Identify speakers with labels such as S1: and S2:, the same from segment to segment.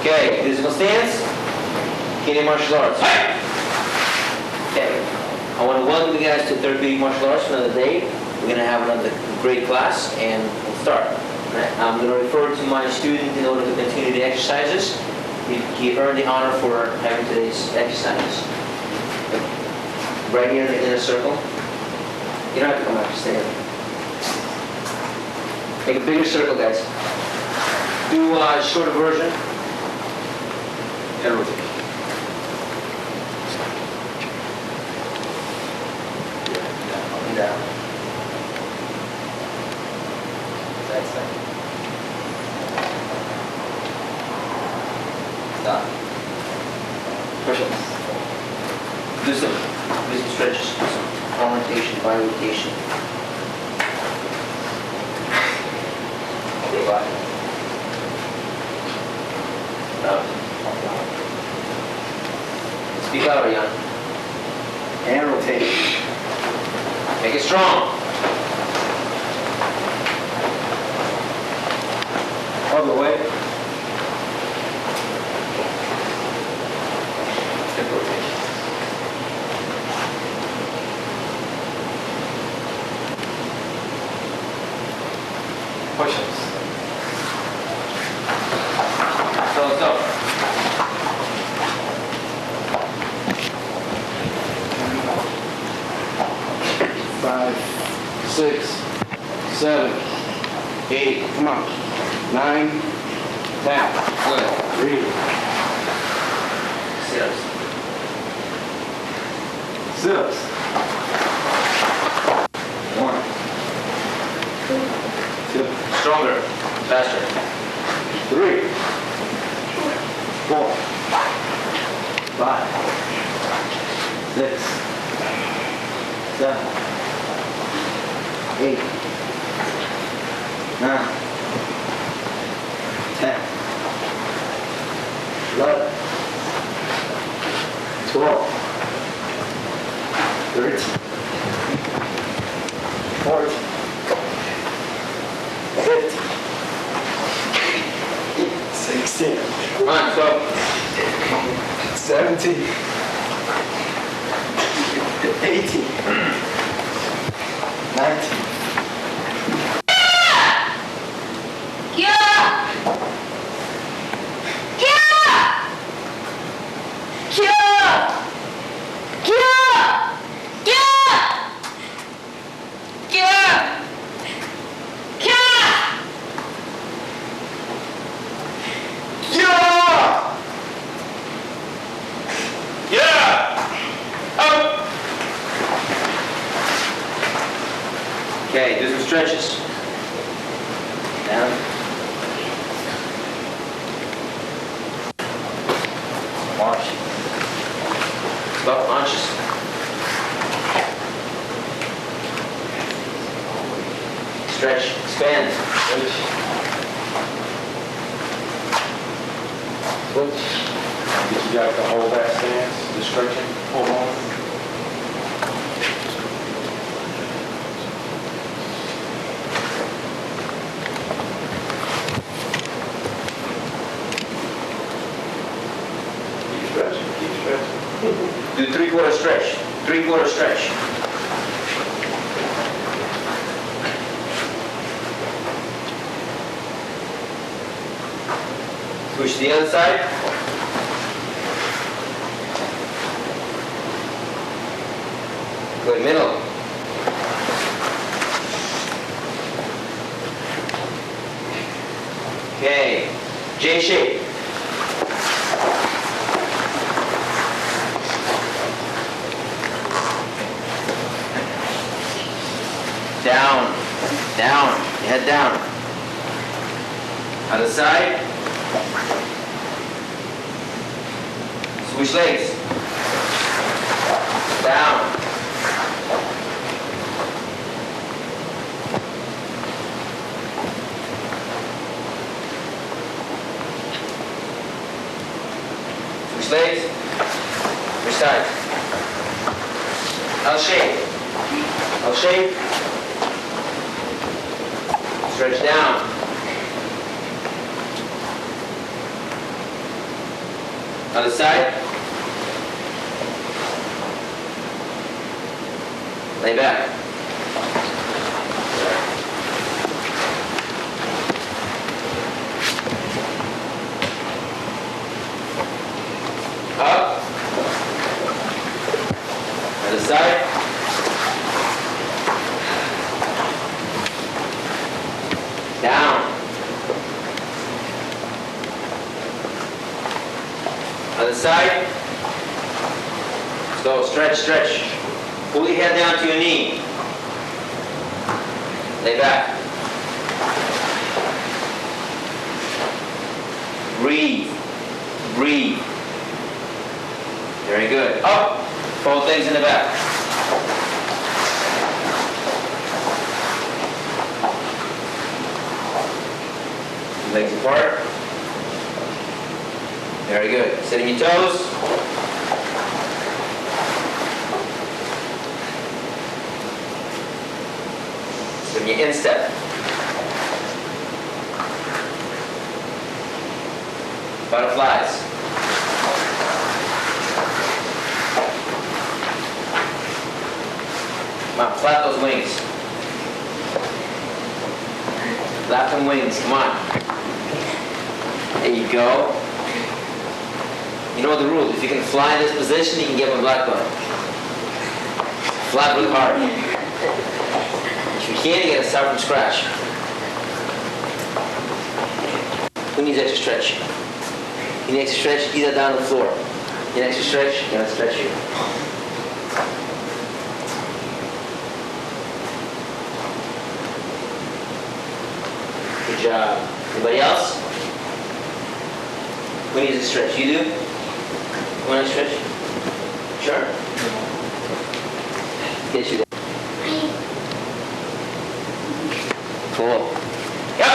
S1: Okay, physical stance, Canadian martial arts. Okay, I want to welcome you guys to Therapeutic Martial Arts for another day. We're going to have another great class, and we'll start. Right. I'm going to refer to my student in order to continue the exercises. He earned the honor for having today's exercises. Right here in the inner circle. You don't have to come back to stand. Make a bigger circle, guys. Do a shorter version. And rotate. Up and down. Side, side. Stop. Push-ups. Do some stretches. Do some orientation, body rotation. Okay, bye. Up. Speak out, Rian. And rotate. Make it strong. Other way. Hip rotation. Push-ups. So let's go.
S2: 5, 6, 7, 8, come on, 9, 10.
S1: Good.
S2: Breathe.
S1: Sit-ups.
S2: Sit-ups. 1, 2,
S1: Stronger. Faster.
S2: 3, 4, 5, 6, 7, 8, 9, 10, 11, 12, 13, 14, 15, 16,
S1: Come on, go.
S2: 17, 18, 19,
S1: Okay, do some stretches. Down. March. Stop marches. Stretch, expand.
S2: switch, switch. Get you guys to hold that stance, the stretching, hold on. Keep stretching.
S1: Do three-quarter stretch. Three-quarter stretch. Switch to the other side. Good, middle. Okay, J shape. Down, down, head down. Other side. Switch legs. Down. Switch legs. Which side? L shape. L shape. Stretch down. Other side. Lay back. Up. Other side. Down. Other side. Let's go. Stretch, stretch. Pull your head down to your knee. Lay back. Breathe. Breathe. Very good. Up. Both legs in the back. Legs apart. Very good. Sitting your toes. Sitting your instep. Butterflies. Come on, flap those wings. Flap them wings, come on. There you go. You know the rules. If you can fly in this position, you can get a black belt. Flap really hard. If you can't, you gotta start from scratch. Who needs extra stretch? You need extra stretch, either down on the floor. You need extra stretch, you gotta stretch here. Good job. Anybody else? Who needs a stretch? You do? Want to stretch? Sure? Get you there. Cool. Go!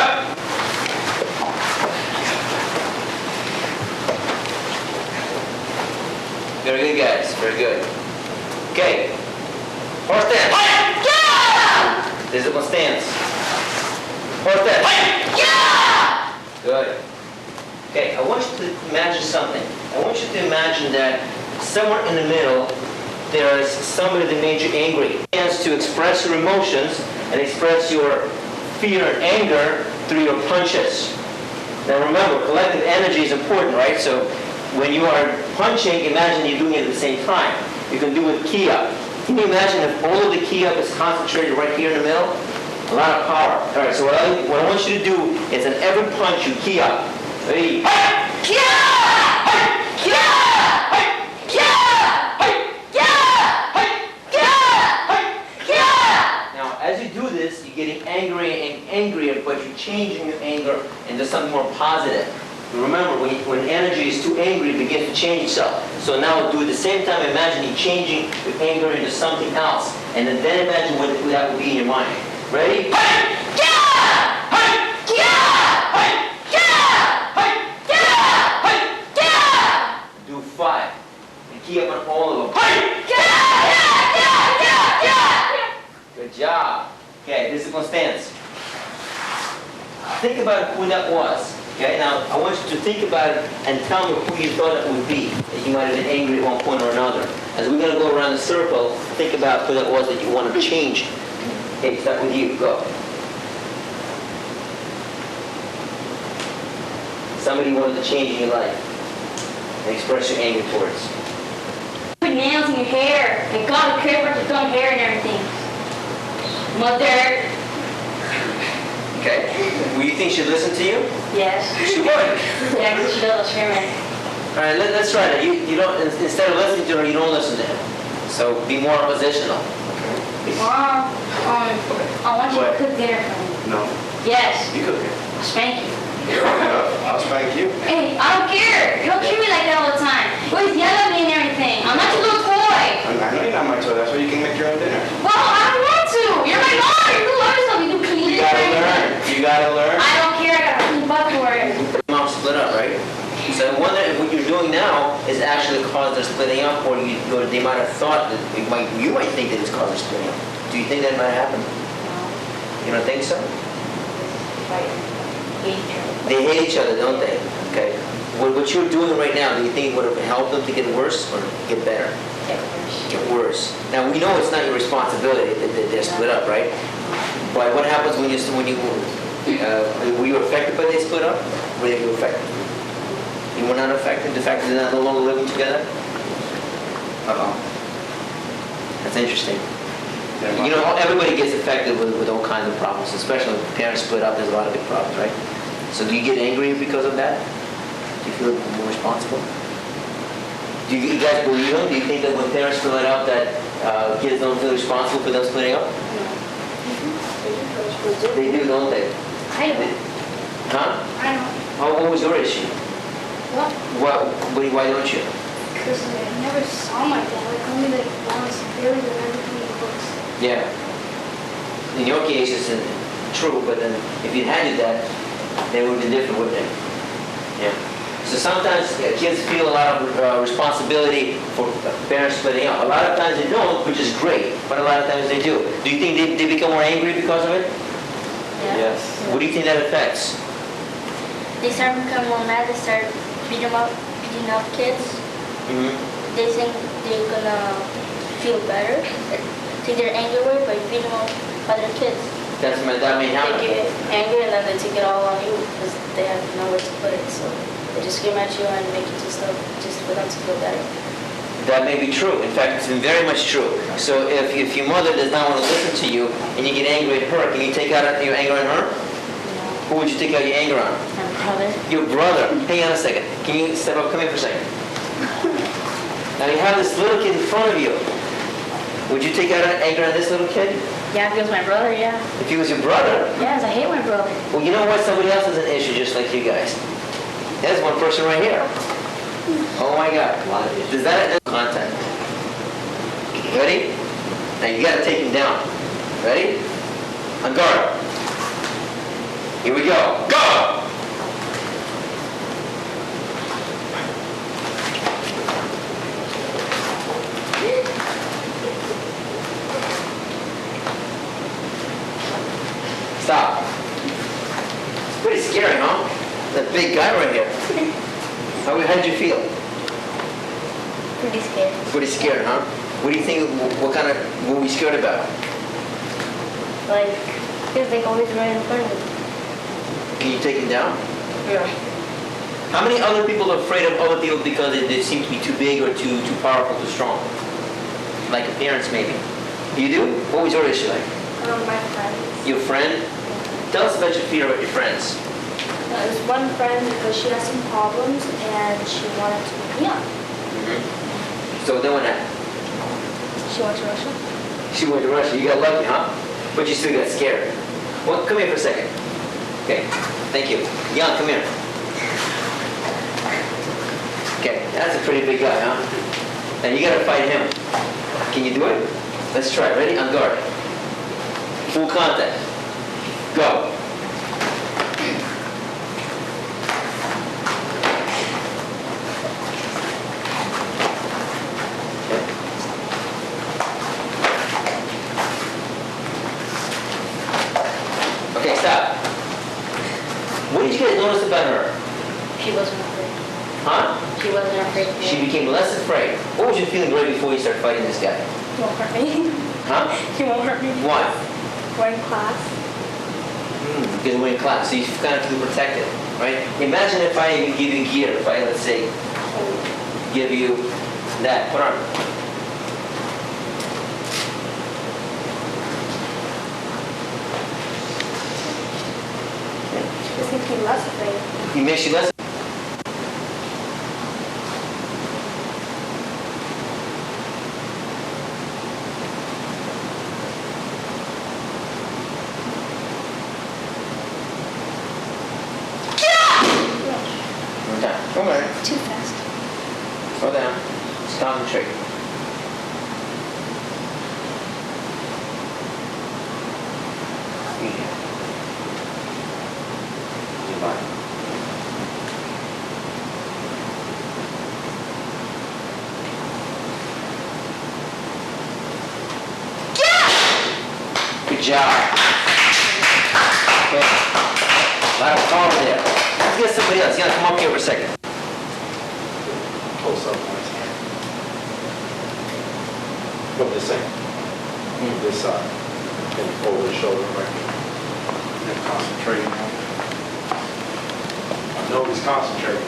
S1: Very good, guys. Very good. Okay. Horse stance. Yeah! Discipline stance. Horse stance. Yeah! Good. Okay, I want you to imagine something. I want you to imagine that somewhere in the middle, there is somebody that made you angry. Chance to express your emotions and express your fear and anger through your punches. Now remember, collective energy is important, right? So when you are punching, imagine you're doing it at the same time. You can do it key up. Can you imagine if all of the key up is concentrated right here in the middle? A lot of power. All right, so what I want you to do is in every punch you key up. Ready? Now, as you do this, you're getting angrier and angrier, but you're changing your anger into something more positive. Remember, when energy is too angry, it begins to change itself. So now do it at the same time. Imagine you changing your anger into something else, and then imagine what that would be in your mind. Ready? Do 5. And key up on all of them. Good job. Okay, discipline stance. Think about who that was. Okay, now I want you to think about it and tell me who you thought it would be, that you might have been angry at one point or another. As we're going to go around the circle, think about who that was that you want to change. Okay, start with you. Go. Somebody you wanted to change in your life and express your anger towards.
S3: Put nails in your hair and God cares about your dumb hair and everything. Mother.
S1: Okay. Well, you think she'd listen to you?
S3: Yes.
S1: She would.
S3: Yeah, because she does experiment.
S1: All right, let's try that. You don't, instead of listening to her, you don't listen to him. So be more oppositional.
S3: Mom, I want you to cook dinner for me.
S2: No.
S3: Yes.
S2: You cook it.
S3: I'll spank you.
S2: I'll spank you.
S3: Hey, I don't care. You don't treat me like that all the time. You always yell at me and everything. I'm not your little toy.
S2: I know you're not my toy. That's why you can make your own dinner.
S3: Well, I don't want to. You're my mom. You learn stuff. You do clean
S1: You
S3: it.
S1: gotta learn. You gotta learn.
S3: I don't care. I gotta clean butt for it.
S1: Mom split up, right? So I wonder if what you're doing now is actually caused their splitting up, or they might have thought that you might think that it's caused their splitting up. Do you think that might happen?
S3: No.
S1: You don't think so?
S3: Right. Hate each other.
S1: They hate each other, don't they? Okay. what you're doing right now, do you think it would have helped them to get worse or get better? Get worse. Now, we know it's not your responsibility that they're split up, right? But what happens when were you affected by they split up? Were you affected? You were not affected? The fact that they're no longer living together? Uh-oh. That's interesting. You know, everybody gets affected with all kinds of problems, especially when parents split up, there's a lot of big problems, right? So do you get angry because of that? Do you feel more responsible? Do you guys believe them? Do you think that when parents split up that kids don't feel responsible for them splitting up? They do, don't they?
S3: I don't.
S1: Huh?
S3: I don't.
S1: What was your issue?
S3: What?
S1: Why don't you?
S3: Because I never saw my dad. Like only like once, really, when everything in books.
S1: Yeah. In your case, it's true, but then if you had your dad, they would have been different, wouldn't they? Yeah. So sometimes kids feel a lot of responsibility for parents splitting up. A lot of times they don't, which is great, but a lot of times they do. Do you think they become more angry because of it?
S3: Yeah.
S2: Yes.
S1: What do you think that affects?
S3: They start becoming more mad. They start beating up kids.
S1: Mm-hmm.
S3: They think they're gonna feel better. They think they're angry with, but you beat them up other kids.
S1: That may happen.
S4: They get angry and then they take it all on you because they have nowhere to put it. So they just scream at you and make you do stuff just for them to feel better.
S1: That may be true. In fact, it's very much true. So if your mother does not want to listen to you and you get angry at her, can you take out your anger on her? Who would you take out your anger on?
S4: My brother.
S1: Your brother. Hang on a second. Can you step up? Come here for a second. Now you have this little kid in front of you. Would you take out anger on this little kid?
S4: Yeah, if he was my brother, yeah.
S1: If he was your brother?
S4: Yes, I hate my brother.
S1: Well, you know what? Somebody else has an issue just like you guys. There's one person right here. Oh my God. Does that contact? Ready? Now you gotta take him down. Ready? On guard. Here we go. Go! Stop. It's pretty scary, huh? That big guy right here. How did you feel?
S3: Pretty scared.
S1: Pretty scared, huh? What do you think, what were we scared about?
S3: Like, because they always right in front of me.
S1: Can you take him down?
S3: Yeah.
S1: How many other people are afraid of other people because they seem to be too big or too powerful, too strong? Like your parents, maybe. You do? What was your issue like?
S3: My friends.
S1: Your friend? Tell us about your fear about your friends.
S3: There's one friend because she has some problems and she wanted to meet me up.
S1: So then what happened?
S3: She went to Russia.
S1: She went to Russia. You got lucky, huh? But you still got scared. Well, come here for a second. Okay, thank you. Young, come here. Okay, that's a pretty big guy, huh? Now you gotta fight him. Can you do it? Let's try. Ready? On guard. Full contact. Go. Okay, stop. What did you guys notice about her?
S4: She wasn't afraid.
S1: Huh?
S4: She wasn't afraid.
S1: She became less afraid. What was your feeling right before you started fighting this guy?
S3: He won't hurt me.
S1: Huh?
S3: He won't hurt me.
S1: Why?
S3: We're in class.
S1: Because we're in class, so you kind of feel protected, right? Imagine if I even give you gear, if I, let's say, give you that. Put on.
S3: This makes me less afraid.
S1: He makes you less. Slow down. Come on.
S3: Too fast.
S1: Slow down. Just concentrate. Your body. Good job. Okay. A lot of power there. Let's get somebody else. You gotta come up here for a second.
S2: close up on his hand. From this end, this side, and over the shoulder right here. And concentrating on it. I know he's concentrating.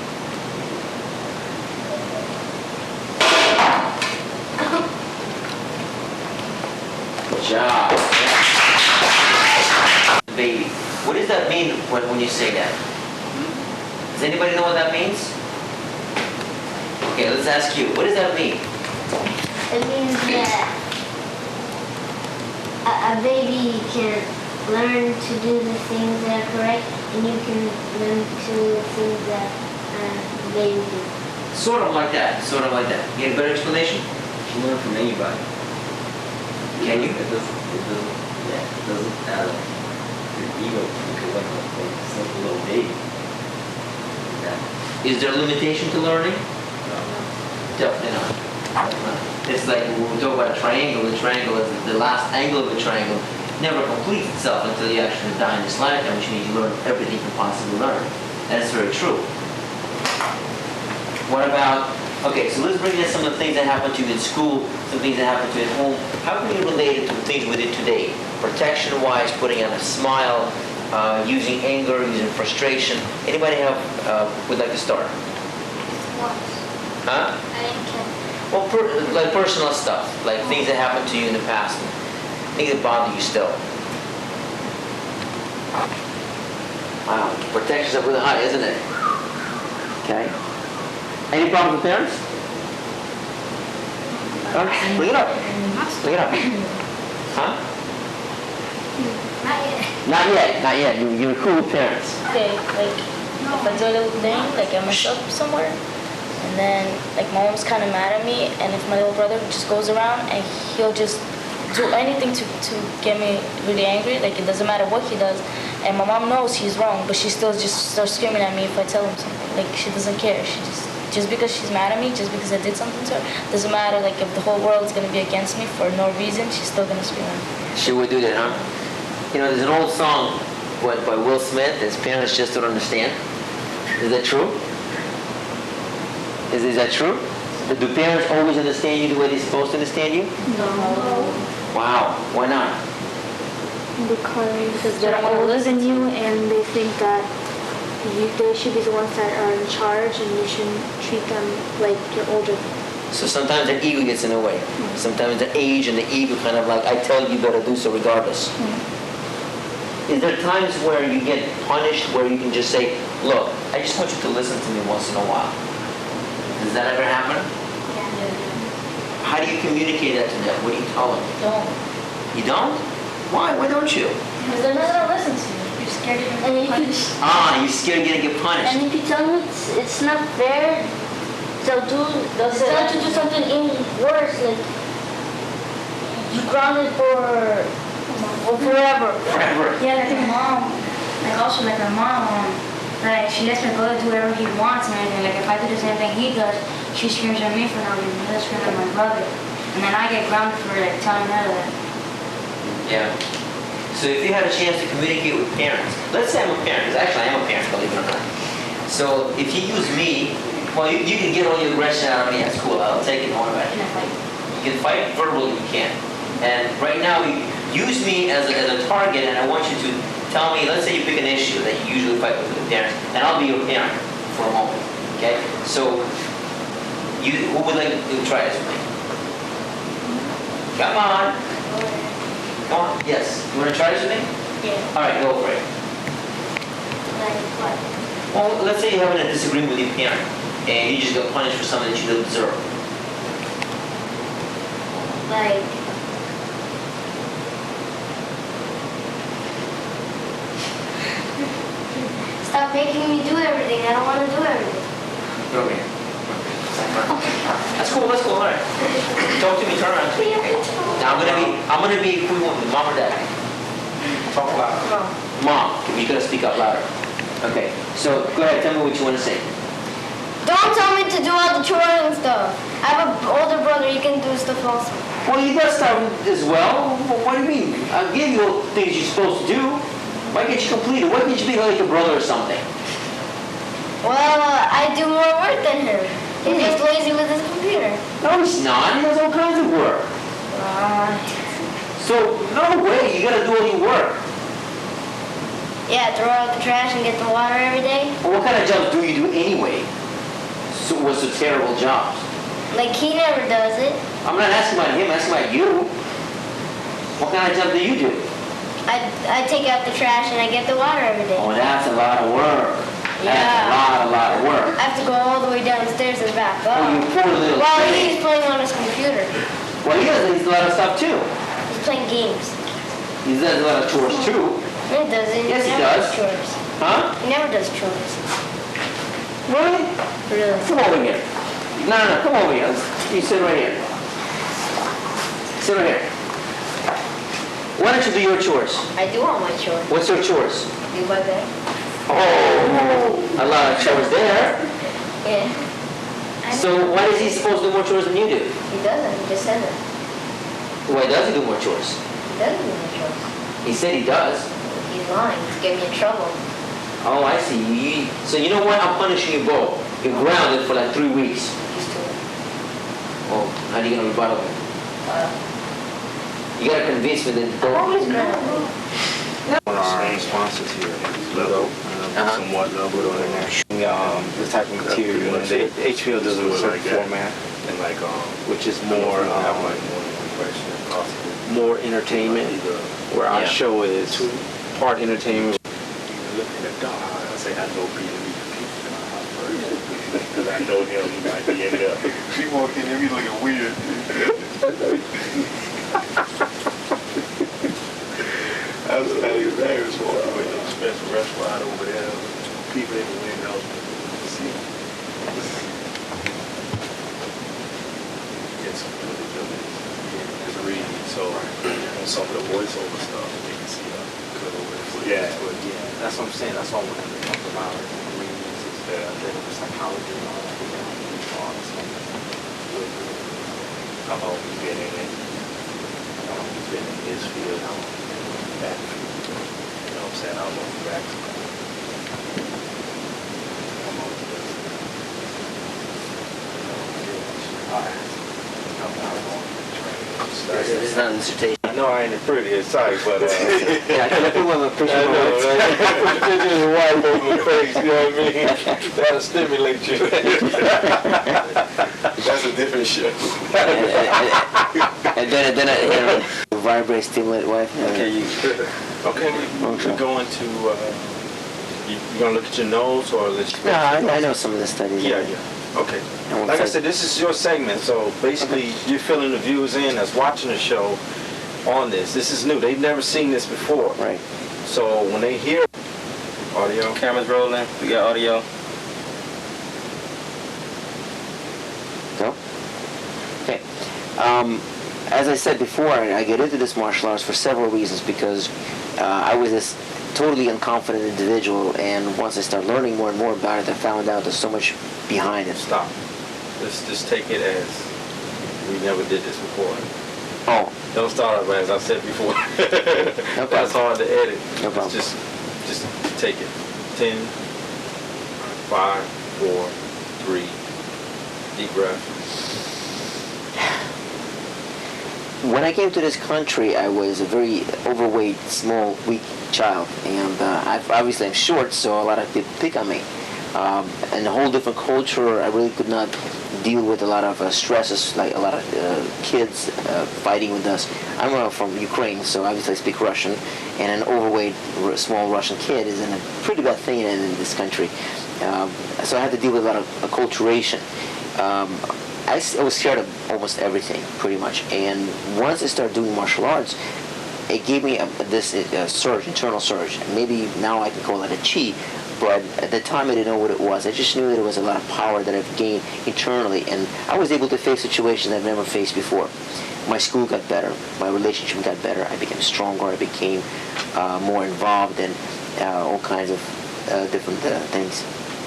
S1: Good job. Baby. What does that mean when you say that? Does anybody know what that means? Okay, let's ask you. What does that mean?
S5: It means that a baby can learn to do the things that are correct, and you can learn to do the things that the baby do.
S1: Sort of like that. Sort of like that. You have a better explanation?
S6: You learn from anybody.
S1: Can you?
S6: It doesn't matter. Your ego can like a simple little baby. Yeah.
S1: Is there a limitation to learning? Definitely not. It's like when we talk about a triangle, the triangle is the last angle of the triangle never completes itself until you actually die in this lifetime, which means you learn everything you can possibly learn. That's very true. What about, okay, so let's bring in some of the things that happen to you in school, some things that happen to you at home. How can you relate it to things we did today? Protection-wise, putting on a smile, using anger, using frustration. Anybody have, would like to start? Huh?
S5: I didn't catch.
S1: Well, like personal stuff, like things that happened to you in the past, things that bother you still. Wow, protection's up really high, isn't it? Okay. Any problems with parents? Bring it up. Bring it up. Huh?
S5: Not yet.
S1: Not yet, not yet. You're cool with parents.
S4: Okay, like if I do a little thing, like I mess up somewhere, and then like my mom's kind of mad at me, and if my little brother just goes around and he'll just do anything to get me really angry, like it doesn't matter what he does, and my mom knows he's wrong, but she still just starts screaming at me if I tell him something. Like she doesn't care. She just because she's mad at me, just because I did something to her, doesn't matter. Like if the whole world's gonna be against me for no reason, she's still gonna scream at me.
S1: She would do that, huh? You know, there's an old song by Will Smith, his parents just don't understand. Is that true? Is that true? Do parents always understand you the way they're supposed to understand you?
S3: No.
S1: Wow, why not?
S7: Because they're older than you and they think that they should be the ones that are in charge and you shouldn't treat them like you're older.
S1: So sometimes the ego gets in the way. Sometimes the age and the ego kind of like, I tell you, you better do so regardless. Is there times where you get punished where you can just say, look, I just want you to listen to me once in a while? Does that ever happen? How do you communicate that to them? What do you tell them?
S4: Don't.
S1: You don't? Why? Why don't you?
S4: Because they're not gonna listen to you. You're scared of
S5: And if you,
S1: You're scared you're gonna get punished.
S5: and if you tell them it's not fair, they'll start to do something even worse, like you grounded for forever.
S1: Forever.
S3: Yeah, like my mom, like also like my mom, like she lets my brother do whatever he wants and everything. Like if I do the same thing he does, she screams at me for no reason. He'll scream at my brother. And then I get grounded for like telling her that.
S1: Yeah. So if you had a chance to communicate with parents, let's say I'm a parent, because actually I am a parent, believe it or not. So if you use me, well, you can get all your aggression out of me, that's cool, I'll take it, don't worry about it. You can fight verbally, you can. And right now, you use me as a target, and I want you to tell me, let's say you pick an issue that you usually fight with parents, and I'll be your parent for a moment, okay? So, who would like to try this with me? Come on. Come on, yes. You want to try this with me?
S5: Yeah.
S1: All right, go for it.
S5: Like what?
S1: Well, let's say you're having a disagreement with your parent, and you just got punished for something that you didn't deserve.
S5: Like stop making me do everything. I don't want to do everything.
S1: Okay. That's cool, all right. Talk to me, turn around to me. Now I'm gonna be who you want, mom or dad?
S2: Talk loud.
S1: Mom, you gotta speak up louder. Okay, so go ahead, tell me what you want to say.
S5: Don't tell me to do all the chores and stuff. I have an older brother. He can do stuff also.
S1: Well, you got stuff as well. What do you mean? I gave you all the things you're supposed to do. Why can't you complete it? Why can't you be like your brother or something?
S5: Well, I do more work than him. He's just lazy with his computer.
S1: No, he's not. He does all kinds of work. So, no way. You gotta do all your work.
S5: Yeah, throw out the trash and get the water every day.
S1: Well, what kind of jobs do you do anyway? So, what's the terrible jobs?
S5: Like he never does it.
S1: I'm not asking about him. I'm asking about you. What kind of job do you do?
S5: I take out the trash and I get the water every day.
S1: Oh, that's a lot of work. That's
S5: Yeah.
S1: a lot of work.
S5: I have to go all the way downstairs and back
S1: Oh, you
S5: up.
S1: poor little
S5: While
S1: thing.
S5: he's playing on his computer.
S1: Well, he does a lot of stuff too.
S5: He's playing games.
S1: He does a lot of chores too.
S5: No, he doesn't.
S1: Yes, he
S5: never
S1: does.
S5: chores.
S1: Huh?
S5: He never does chores.
S1: Really?
S5: Really?
S1: Come over here. No, come over here. You sit right here. Sit right here. Why don't you do your chores?
S5: I do all my chores.
S1: What's your chores?
S5: Do my bed.
S1: Oh, a lot of chores there.
S5: Yeah.
S1: So why is he supposed to do more chores than you do?
S5: He doesn't. He just said it.
S1: Why does he do more chores?
S5: He doesn't do my chores.
S1: He said he does.
S5: He's lying. He's getting me in trouble.
S1: Oh, I see. So you know what? I'm punishing you both. You're grounded for like 3 weeks.
S5: He's doing it.
S1: Oh, how are you gonna rebuttal? You gotta convince me that
S5: I'm
S1: both.
S5: always grounded.
S2: One of our sponsors here, Level, somewhat Level on there.
S8: This type of material, and HBO does a certain format,
S2: And like,
S8: which is more more entertainment, where our
S1: Yeah.
S8: show is part entertainment.
S2: look in the dark. I say I know Peter because I know him. He might be in there. She walked in there, he looking weird. I was embarrassed walking with a special restaurant over there. People in the window. See. Get some really good. Just reading. So on some of the voiceover stuff, you can see yeah,
S8: That's what I'm saying. That's all we're going to talk about. The psychology and all that.
S2: how long he's been in it. How long he's been in his field. How long he's been in that field. You know what I'm saying? How long he's back. How long he's been.
S1: It's not a dissertation.
S8: I know I ain't the prettiest type, but
S1: Yeah, I can look at one of the
S8: I know, right? Just a white over the face, you know what I mean? That'll stimulate you.
S2: That's a different show.
S1: And then I vibrate, stimulate what?
S8: Okay, we go into, you gonna look at your nose or let you?
S1: No, I know some of the studies.
S8: Yeah. Okay. Like I said, this is your segment, so basically you're filling the viewers in that's watching the show on this. This is new. They've never seen this before.
S1: Right.
S8: So when they hear audio,
S6: Cameras rolling. We got audio.
S1: Go. Okay. As I said before, I get into this martial arts for several reasons because I was this totally unconfident individual, and once I started learning more and more about it, I found out there's so much behind it.
S8: stop. Let's just take it as we never did this before.
S1: Oh,
S8: Don't start up as I said before.
S1: No problem.
S8: That's hard to edit.
S1: No problem.
S8: Just take it. 10, 5, 4, 3, deep breath.
S1: when I came to this country, I was a very overweight, small, weak child, and obviously I'm short, so a lot of people pick on me. And a whole different culture, I really could not deal with a lot of stresses, like a lot of kids fighting with us. I'm from Ukraine, so obviously I speak Russian, and an overweight, small Russian kid is a pretty bad thing in this country. So I had to deal with a lot of acculturation. I was scared of almost everything, pretty much. And once I started doing martial arts, it gave me this surge, internal surge. Maybe now I can call it a chi, but at the time I didn't know what it was. I just knew that there was a lot of power that I've gained internally, and I was able to face situations I've never faced before. My school got better, my relationship got better, I became stronger, I became more involved in all kinds of different things.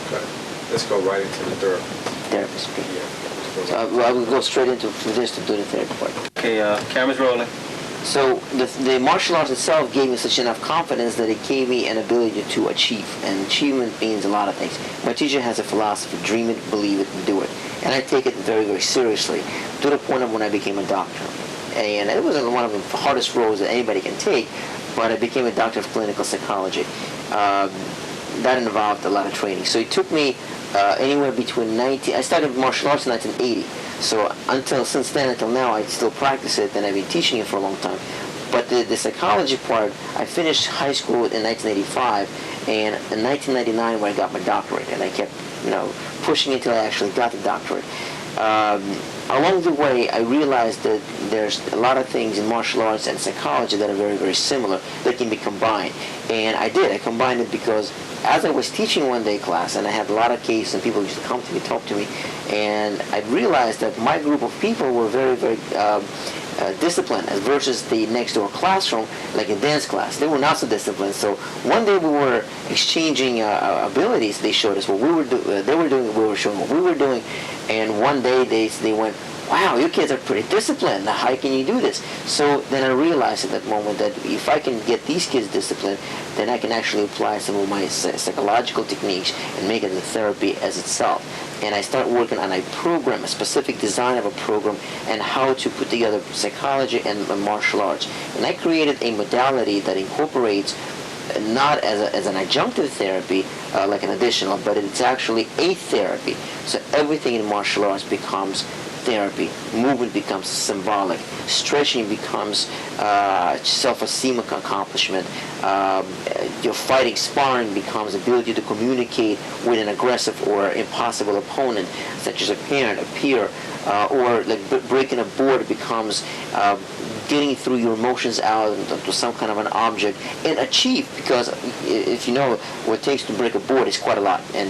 S8: Okay. Let's go right into the
S1: Therapist.
S8: Yeah.
S1: So I will go straight into this to do the therapy part.
S6: Okay, cameras rolling.
S1: So the martial arts itself gave me such enough confidence that it gave me an ability to achieve. And achievement means a lot of things. My teacher has a philosophy: dream it, believe it, and do it. And I take it very, very seriously, to the point of when I became a doctor. And it wasn't one of the hardest roles that anybody can take, but I became a doctor of clinical psychology. That involved a lot of training. So it took me anywhere between I started martial arts in 1980. So since then until now, I still practice it, and I've been teaching it for a long time. But the psychology part, I finished high school in 1985, and in 1999 when I got my doctorate, and I kept, pushing until I actually got the doctorate. Along the way, I realized that there's a lot of things in martial arts and psychology that are very, very similar that can be combined. And I did. I combined it because as I was teaching one-day class, and I had a lot of cases, and people used to come to me, talk to me, and I realized that my group of people were very, very disciplined versus the next door classroom, like a dance class. They were not so disciplined. So one day we were exchanging abilities. They showed us what we were doing. They were doing. We were showing what we were doing. And one day they went, "Wow, you kids are pretty disciplined. How can you do this?" So then I realized at that moment that if I can get these kids disciplined, then I can actually apply some of my psychological techniques and make it the therapy as itself. And I start working on a program, a specific design of a program, and how to put together psychology and martial arts. And I created a modality that incorporates not as an adjunctive therapy, like an additional, but it's actually a therapy. So everything in martial arts becomes therapy. Movement becomes symbolic. Stretching becomes self-esteem accomplishment. Your fighting, sparring becomes ability to communicate with an aggressive or impossible opponent, such as a parent, a peer, or like breaking a board becomes getting through your emotions out to some kind of an object and achieve, because if you know what it takes to break a board, it's quite a lot. And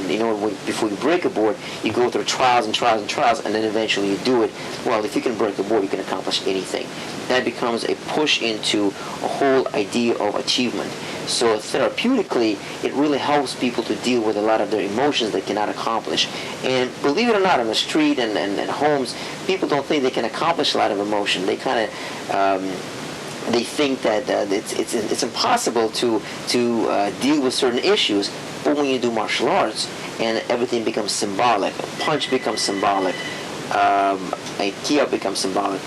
S1: before you break a board, you go through trials and trials and trials, and then eventually you do it. Well, if you can break a board, you can accomplish anything. That becomes a push into a whole idea of achievement. So therapeutically, it really helps people to deal with a lot of their emotions they cannot accomplish. And believe it or not, on the street and homes, people don't think they can accomplish a lot of emotion. They kind of they think that it's impossible to deal with certain issues. But when you do martial arts, and everything becomes symbolic, a punch becomes symbolic, a key-up becomes symbolic.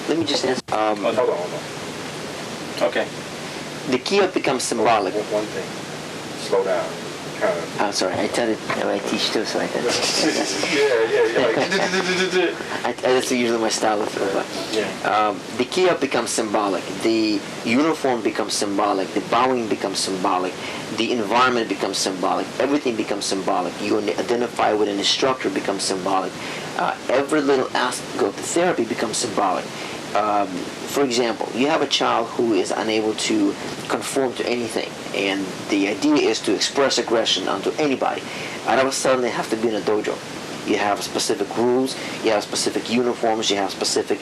S1: Let me just answer.
S2: Hold on. Okay.
S1: The key-up becomes symbolic.
S2: One thing. Slow down. Kind of.
S1: I'm sorry. I tell it. I teach too, so I tell
S2: yeah.
S1: That's usually my style of it.
S2: Yeah.
S1: The key-up becomes symbolic. The uniform becomes symbolic. The bowing becomes symbolic. The environment becomes symbolic. Everything becomes symbolic. You identify with an instructor becomes symbolic. Every little aspect of the therapy becomes symbolic. For example, you have a child who is unable to conform to anything, and the idea is to express aggression onto anybody. All of a sudden, they have to be in a dojo. You have specific rules, you have specific uniforms, you have specific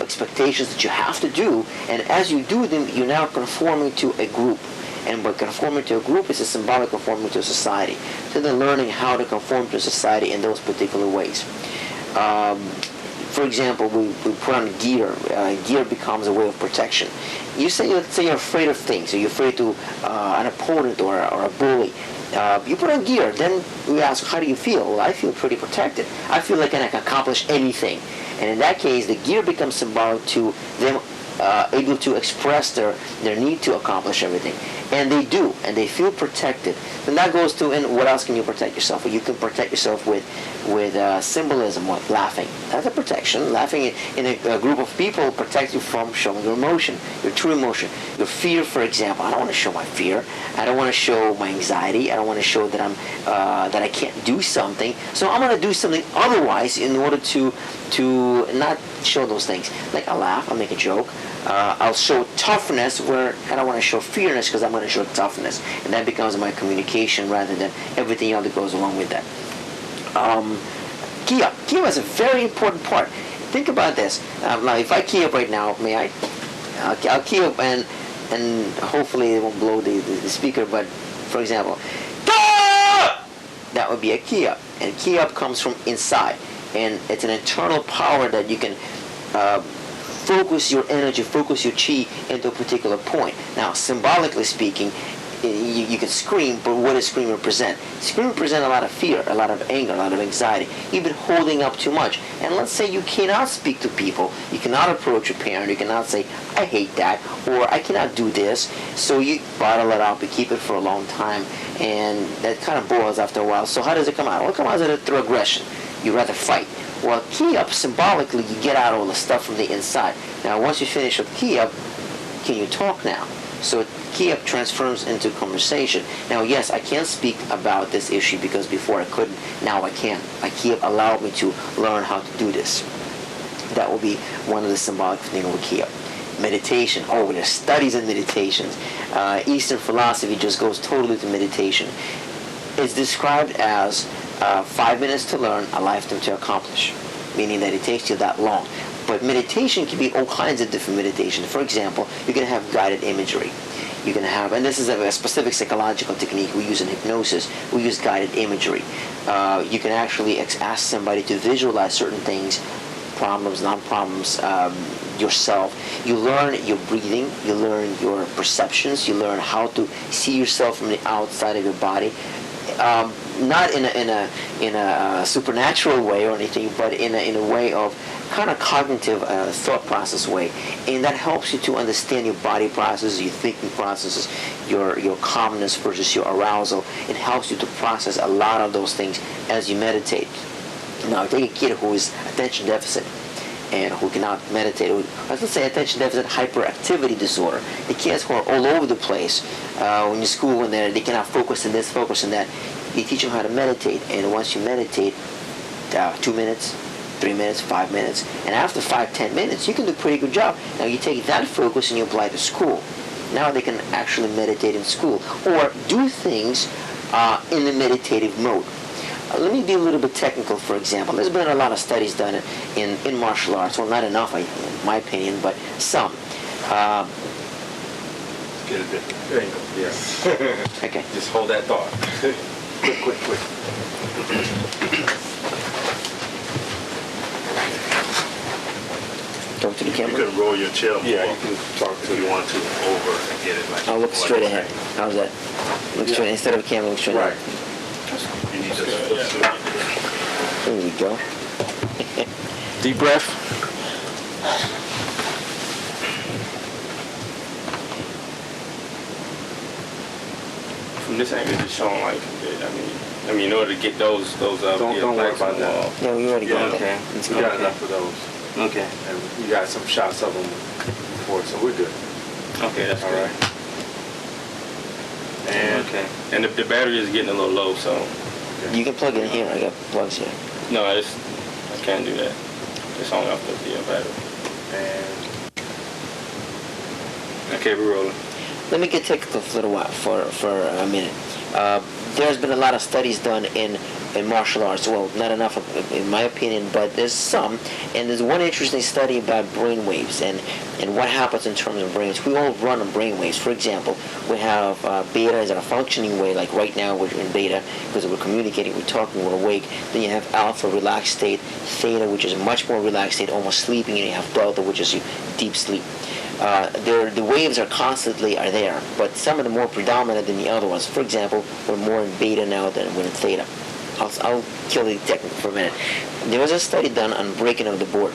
S1: expectations that you have to do, and as you do them, you're now conforming to a group. And by conforming to a group is a symbolic conforming to a society. So they're learning how to conform to a society in those particular ways. For example, we put on gear. Gear becomes a way of protection. Let's say you're afraid of things, or you're afraid to an opponent or a bully. You put on gear. Then we ask, how do you feel? Well, I feel pretty protected. I feel like I can accomplish anything. And in that case, the gear becomes symbolic to them able to express their need to accomplish everything. And they do, and they feel protected. And that goes to, and what else can you protect yourself with? You can protect yourself with symbolism, like laughing. That's a protection. Laughing in a group of people protects you from showing your emotion, your true emotion. Your fear, for example, I don't want to show my fear. I don't want to show my anxiety. I don't want to show that that I can't do something. So I'm going to do something otherwise in order to not show those things. Like I'll laugh, I'll make a joke. I'll show toughness where I don't want to show fearness because I'm going to show toughness. And that becomes my communication rather than everything else that goes along with that. Key up. Key up is a very important part. Think about this. Now, if I key up right now, I'll key up and hopefully it won't blow the speaker, but for example, that would be a key up. And key up comes from inside. and it's an internal power that you can focus your energy, focus your chi into a particular point. Now, symbolically speaking, you can scream, but what does scream represent? Scream represent a lot of fear, a lot of anger, a lot of anxiety. You've been holding up too much. And let's say you cannot speak to people, you cannot approach a parent, you cannot say, I hate that, or I cannot do this. So you bottle it up, you keep it for a long time, and that kind of boils after a while. So how does it come out? Well, it comes out through aggression. You rather fight. Well, key up, symbolically, you get out all the stuff from the inside. Now, once you finish with key up, can you talk now? So key up transforms into conversation. Now, yes, I can speak about this issue because before I couldn't. Now I can. My key up allowed me to learn how to do this. That will be one of the symbolic things with key up. Meditation. Oh, there's studies in meditations. Eastern philosophy just goes totally to meditation. It's described as 5 minutes to learn, a lifetime to accomplish, meaning that it takes you that long. But meditation can be all kinds of different meditation. For example, you can have guided imagery. You can have, and this is a specific psychological technique we use in hypnosis, we use guided imagery. You can actually ask somebody to visualize certain things, problems, non-problems, yourself. You learn your breathing, you learn your perceptions, you learn how to see yourself from the outside of your body. Not in a supernatural way or anything, but in a way of kind of cognitive thought process way, and that helps you to understand your body processes, your thinking processes, your calmness versus your arousal. It helps you to process a lot of those things as you meditate. Now, take a kid who is attention deficit and who cannot meditate. Let's say attention deficit hyperactivity disorder. The kids who are all over the place when you're school and they cannot focus on this, focus on that. You teach them how to meditate, and once you meditate, 2 minutes, 3 minutes, 5 minutes, and after 5-10 minutes, you can do a pretty good job. Now you take that focus and you apply it to school. Now they can actually meditate in school or do things in the meditative mode. Let me be a little bit technical, for example. There's been a lot of studies done in martial arts. Well, not enough, in my opinion, but some.
S8: Get a different angle, yeah.
S1: Okay.
S8: Just hold that thought. Quick.
S1: Talk to the
S2: You
S1: camera.
S2: can roll your chair more.
S8: Yeah, you can talk
S2: If you want to over and get it like.
S1: I'll look straight ahead. How's that? Look straight, instead of a camera, look straight
S8: Right.
S1: ahead.
S2: You need to.
S1: There we go.
S8: Deep breath.
S9: From this angle, it's showing like, I mean, in order to get those
S8: Don't worry about that.
S1: Yeah, we already got that.
S8: Okay.
S1: It's
S8: We got
S1: okay.
S8: enough of those.
S9: Okay.
S8: And you got some shots of them before, so we're good.
S9: Okay, that's
S8: All
S9: good.
S8: right. And
S9: Okay. And the battery is getting a little low, so
S1: You can plug it in here. I got plugs here.
S9: no, I can't do that. It's only off the battery.
S8: and
S9: Okay, we're rolling.
S1: Let me get technical for a little while, for a minute. There's been a lot of studies done in martial arts. Well, not enough in my opinion, but there's some. And there's one interesting study about brain waves and what happens in terms of brains. We all run on brain waves. For example, we have beta is in a functioning way, like right now we're in beta because we're communicating, we're talking, we're awake. Then you have alpha, relaxed state, theta, which is a much more relaxed state, almost sleeping, and you have delta, which is deep sleep. The waves are constantly there, but some of them more predominant than the other ones. For example, we're more in beta now than we're in theta. I'll kill the technique for a minute. There was a study done on breaking of the board,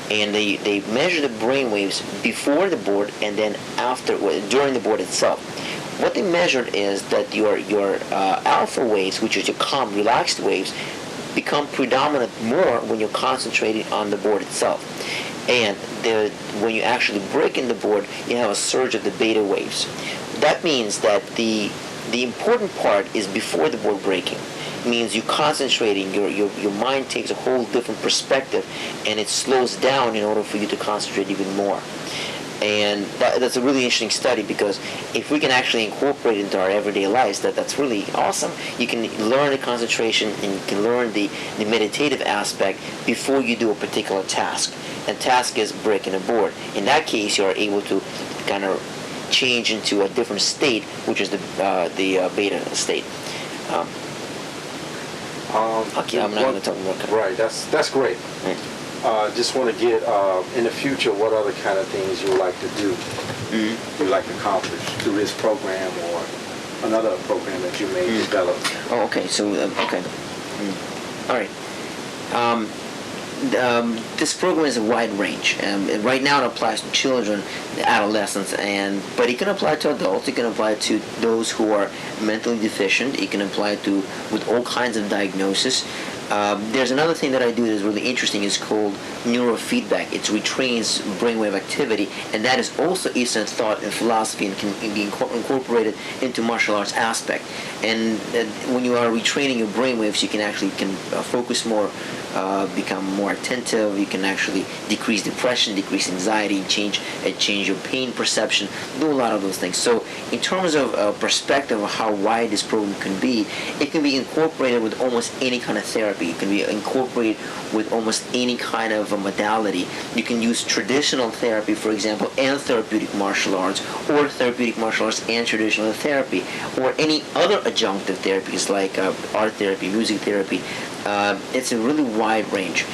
S1: and they measured the brain waves before the board and then after, during the board itself. What they measured is that your alpha waves, which is your calm, relaxed waves, become predominant more when you're concentrating on the board itself. And when you actually break in the board, you have a surge of the beta waves. That means that the important part is before the board breaking. It means you're concentrating, your mind takes a whole different perspective, and it slows down in order for you to concentrate even more. And that's a really interesting study, because if we can actually incorporate it into our everyday lives, that's really awesome. You can learn the concentration and you can learn the meditative aspect before you do a particular task. And task is breaking a board. In that case, you are able to kind of change into a different state, which is the beta state. Okay, I'm not going to talk about that.
S8: Right, that's great. Just want to get, in the future, what other kind of things you would like to do, you'd like to accomplish through this program or another program that you may develop.
S1: Oh, okay. So, okay. All right. This program is a wide range. Right now it applies to children, adolescents, but it can apply to adults. It can apply to those who are mentally deficient. It can apply to with all kinds of diagnosis. There's another thing that I do that is really interesting. It's called neurofeedback. It retrains brainwave activity, and that is also Eastern thought and philosophy and can be incorporated into martial arts aspect. And when you are retraining your brainwaves, you can actually focus more, become more attentive. You can actually decrease depression, decrease anxiety, change your pain perception, do a lot of those things. So in terms of perspective of how wide this program can be, it can be incorporated with almost any kind of therapy. It can be incorporated with almost any kind of a modality. You can use traditional therapy, for example, and therapeutic martial arts, or therapeutic martial arts and traditional therapy, or any other adjunctive therapies like art therapy, music therapy. It's a really wide range.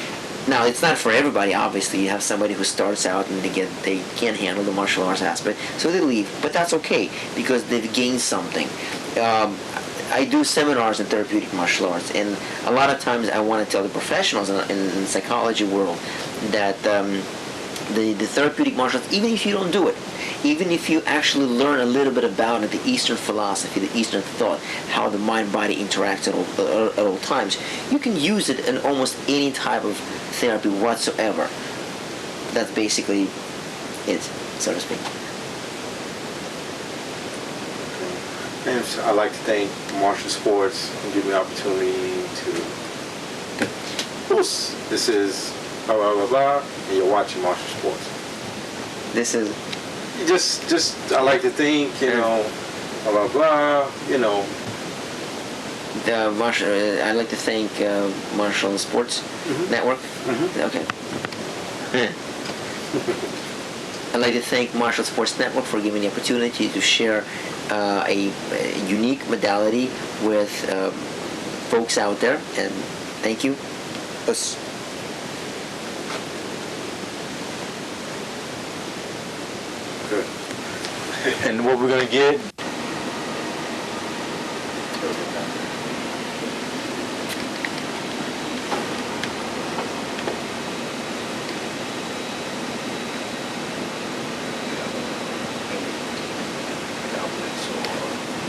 S1: Now, it's not for everybody, obviously. You have somebody who starts out and they can't handle the martial arts aspect, so they leave. But that's okay, because they've gained something. I do seminars in therapeutic martial arts, and a lot of times I want to tell the professionals in the psychology world that the therapeutic martial arts, even if you don't do it, even if you actually learn a little bit about it, the Eastern philosophy, the Eastern thought, how the mind-body interacts at all times, you can use it in almost any type of therapy whatsoever. That's basically it, so to speak.
S8: And I'd like to thank Martial Sports for giving me the opportunity to host. This is blah, blah, blah, blah, and you're watching Martial Sports.
S1: This is...
S8: Just I like to think, blah, blah, blah,
S1: I'd like to thank Martial Sports Network. Okay. I'd like to thank Martial Sports Network for giving me the opportunity to share a unique modality with folks out there, and thank you.
S8: Good. And what we're going to get?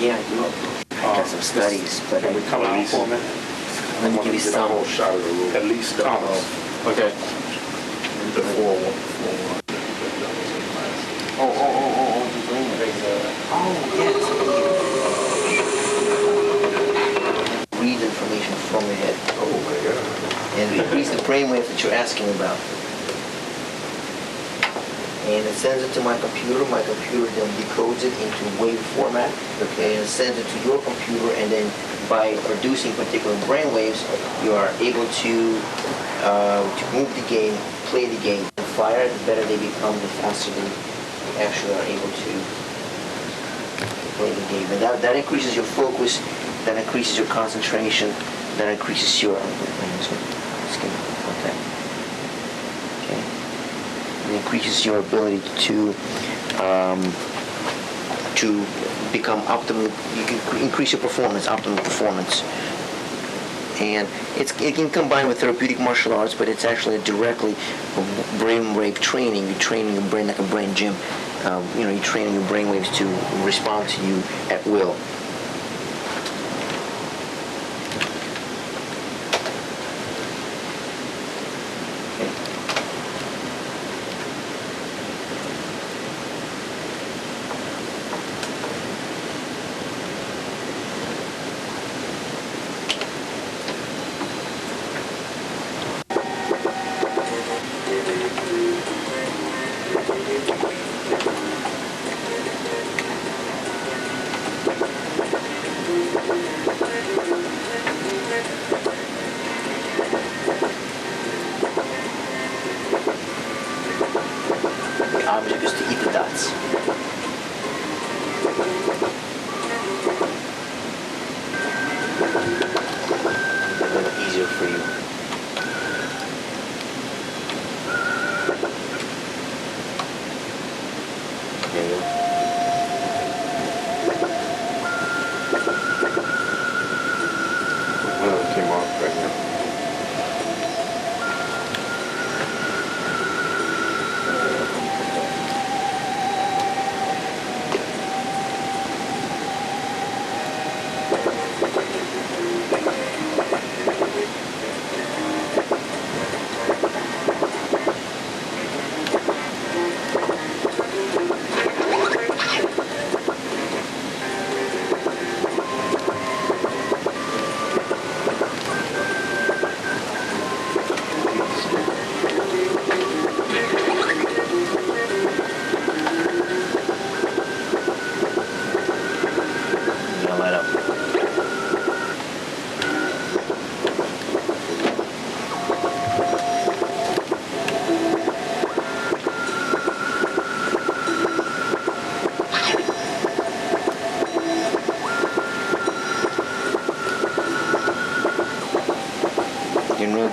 S1: Yeah, I do. I got some studies, but
S8: Can we come out for a minute?
S1: let me give you
S8: Get a
S1: some.
S8: whole shot of the room.
S2: At least
S8: Okay.
S2: the 4-1.
S1: Oh, yes. Read information from your head.
S8: Oh my God.
S1: And increase the brainwave that you're asking about. And it sends it to my computer. My computer then decodes it into wave format, okay, and sends it to your computer, and then by producing particular brainwaves, you are able to move the game, play the game. The fire, the better they become, the faster they actually are able to play the game. And that increases your focus, that increases your concentration, that increases your... It increases your ability to become optimal. You can increase your performance, optimal performance. And it can combine with therapeutic martial arts, but it's actually directly brainwave training. You're training your brain like a brain gym. You're training your brainwaves to respond to you at will.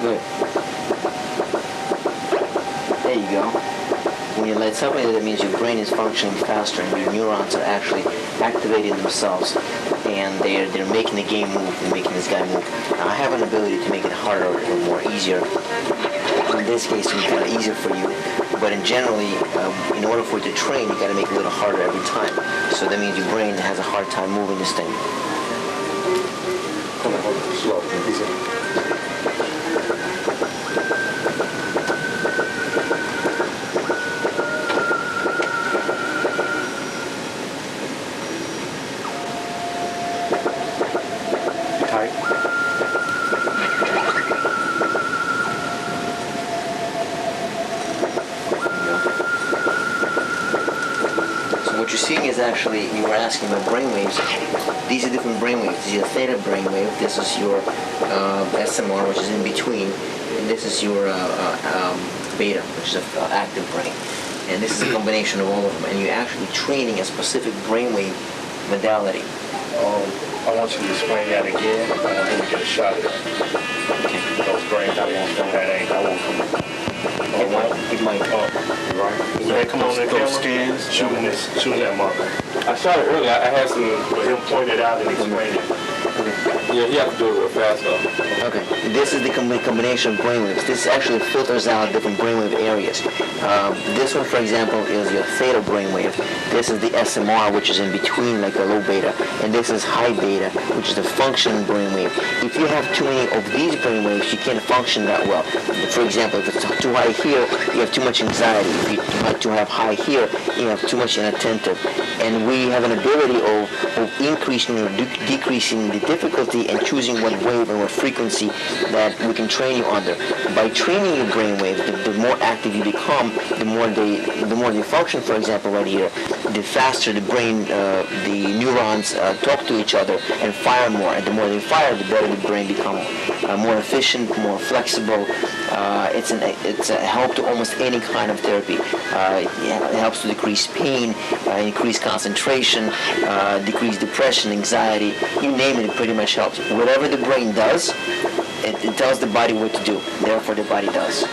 S1: Good. There you go. When you light up, that means your brain is functioning faster and your neurons are actually activating themselves and they're making the game move, they're making this guy move. Now I have an ability to make it harder or more easier. In this case, it's kind of easier for you. But in generally, in order for it to train, you got to make it a little harder every time. So that means your brain has a hard time moving this thing.
S8: Come on, hold it slow. Easy. Tight.
S1: So what you're seeing is actually, you were asking about brainwaves. These are different brainwaves. This is your theta brainwave. This is your SMR, which is in between. And this is your beta, which is an active brain. And this is a combination of all of them. And you're actually training a specific brainwave modality.
S2: I want you to explain that again. I want him to get a shot at
S1: Okay.
S2: those brains. I won't come.
S1: It might.
S2: Right. Can they come on the camera?
S9: Scans.
S2: Shooting that marker.
S9: I shot it earlier. I had some.
S2: But he'll point it out and explain it.
S9: Yeah, he have to do it real fast though.
S1: Okay, this is the combination of brainwaves. This actually filters out different brainwave areas. This one, for example, is your theta brainwave. This is the SMR, which is in between, like a low beta, and this is high beta, which is the functioning brainwave. If you have too many of these brainwaves, you can't function that well. For example, if it's too high here, you have too much anxiety. If you like to have high here, you have too much inattentive. And we have an ability of increasing or decreasing the difficulty and choosing what wave and what frequency that we can train you under. By training your brainwave, the more active you become, the more they function. For example, right here, the faster the brain, the neurons talk to each other and fire more. And the more they fire, the better the brain becomes. More efficient, more flexible. It's a help to almost any kind of therapy. It helps to decrease pain, increase concentration, decrease depression, anxiety. You name it, it pretty much helps. Whatever the brain does, it tells the body what to do. Therefore, the body does.